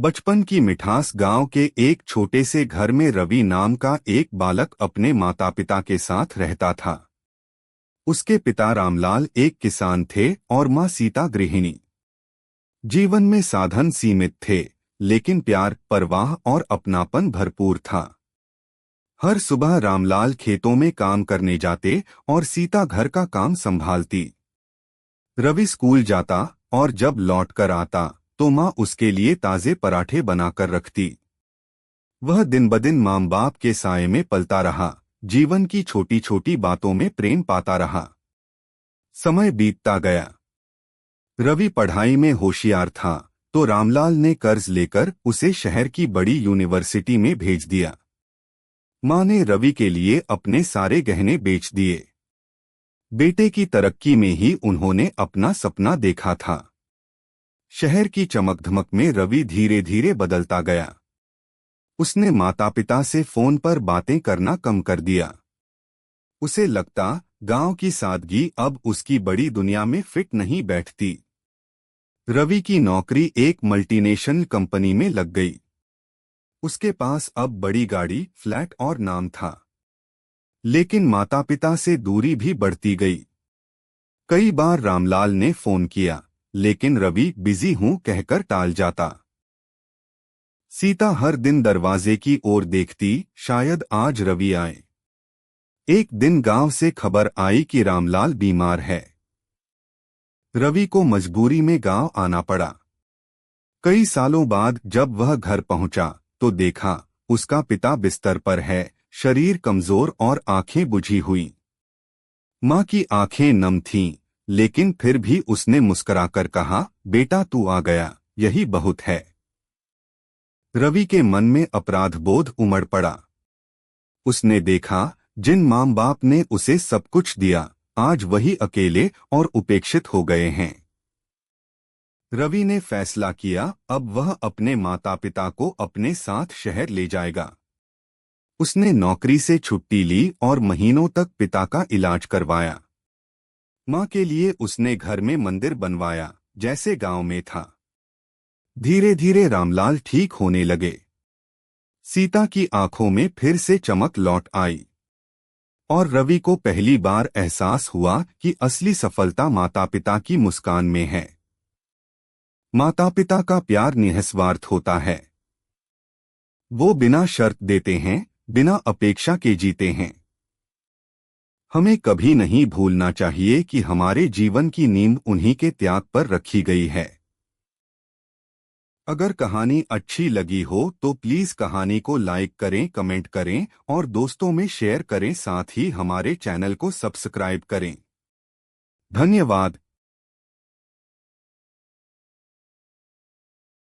बचपन की मिठास। गांव के एक छोटे से घर में रवि नाम का एक बालक अपने माता पिता के साथ रहता था। उसके पिता रामलाल एक किसान थे और माँ सीता गृहिणी। जीवन में साधन सीमित थे, लेकिन प्यार, परवाह और अपनापन भरपूर था। हर सुबह रामलाल खेतों में काम करने जाते और सीता घर का काम संभालती। रवि स्कूल जाता और जब लौट कर आता तो माँ उसके लिए ताजे पराठे बनाकर रखती। वह दिन बदिन माँ बाप के साये में पलता रहा, जीवन की छोटी छोटी बातों में प्रेम पाता रहा। समय बीतता गया। रवि पढ़ाई में होशियार था, तो रामलाल ने कर्ज लेकर उसे शहर की बड़ी यूनिवर्सिटी में भेज दिया। माँ ने रवि के लिए अपने सारे गहने बेच दिए। बेटे की तरक्की में ही उन्होंने अपना सपना देखा था। शहर की चमक धमक में रवि धीरे धीरे बदलता गया। उसने माता पिता से फोन पर बातें करना कम कर दिया। उसे लगता गांव की सादगी अब उसकी बड़ी दुनिया में फिट नहीं बैठती। रवि की नौकरी एक मल्टीनेशनल कंपनी में लग गई। उसके पास अब बड़ी गाड़ी, फ्लैट और नाम था। लेकिन माता पिता से दूरी भी बढ़ती गई। कई बार रामलाल ने फोन किया, लेकिन रवि बिजी हूं कहकर टाल जाता। सीता हर दिन दरवाजे की ओर देखती, शायद आज रवि आए। एक दिन गांव से खबर आई कि रामलाल बीमार है। रवि को मजबूरी में गांव आना पड़ा। कई सालों बाद जब वह घर पहुंचा तो देखा उसका पिता बिस्तर पर है, शरीर कमजोर और आंखें बुझी हुई। माँ की आंखें नम थीं, लेकिन फिर भी उसने मुस्कुराकर कहा, बेटा तू आ गया, यही बहुत है। रवि के मन में अपराध बोध उमड़ पड़ा। उसने देखा जिन माँ बाप ने उसे सब कुछ दिया, आज वही अकेले और उपेक्षित हो गए हैं। रवि ने फैसला किया, अब वह अपने माता पिता को अपने साथ शहर ले जाएगा। उसने नौकरी से छुट्टी ली और महीनों तक पिता का इलाज करवाया। माँ के लिए उसने घर में मंदिर बनवाया, जैसे गांव में था। धीरे धीरे रामलाल ठीक होने लगे। सीता की आंखों में फिर से चमक लौट आई। और रवि को पहली बार एहसास हुआ कि असली सफलता माता पिता की मुस्कान में है। माता पिता का प्यार निस्वार्थ होता है। वो बिना शर्त देते हैं, बिना अपेक्षा के जीते हैं। हमें कभी नहीं भूलना चाहिए कि हमारे जीवन की नींव उन्हीं के त्याग पर रखी गई है। अगर कहानी अच्छी लगी हो तो प्लीज कहानी को लाइक करें, कमेंट करें और दोस्तों में शेयर करें। साथ ही हमारे चैनल को सब्सक्राइब करें। धन्यवाद।